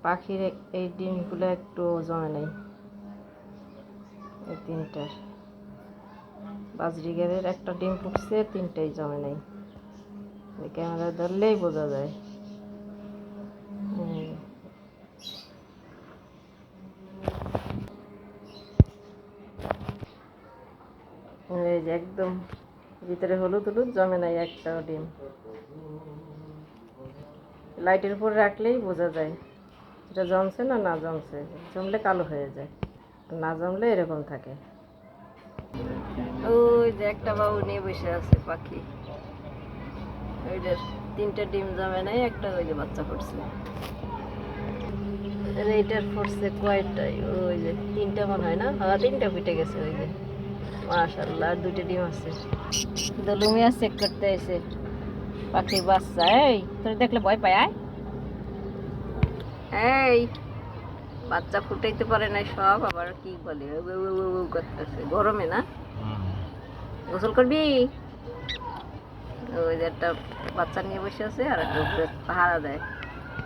পাখির এই ডিমগুলো একটু জমে নাই, এই তিনটার। বাজরিগারের একটা ডিম ফুটছে, তিনটাই জমে নাই। ওই ক্যামেরা ধরলেই বোঝা যায়। এই যে একদম ভিতরে হলুদ হলুদ, জমে নাই একটাও ডিম। লাইটের উপর রাখলেই বোঝা যায় এটা জমছে না না জমছে। জমলে কালো হয়ে যায়, না জমলে এরকম থাকে। ওই যে একটা বাবু নিয়ে বসে আছে পাখি, ওইটার তিনটা ডিম জমে নাই, একটা ওই যে বাচ্চা ফুটছে। এইটার ফুটছে কয়টাই, ওই যে তিনটা মনে হয় না, হ্যাঁ তিনটা ফুটে গেছে। ওই যে মাশাআল্লাহ, আর দুটো ডিম আছে। দলুমিয়া চেক করতে এসে পাখির বাচ্চা। এই তোর দেখলে ভয় পায়? এই বাচ্চা ফুটাইতে পারে না সব, আবার কি বলে করতেছে গরমে না। গোসল করবি? ওই যে একটা বাচ্চা নিয়ে বসে আছে, আর একটা উপরে পাহারা দেয়।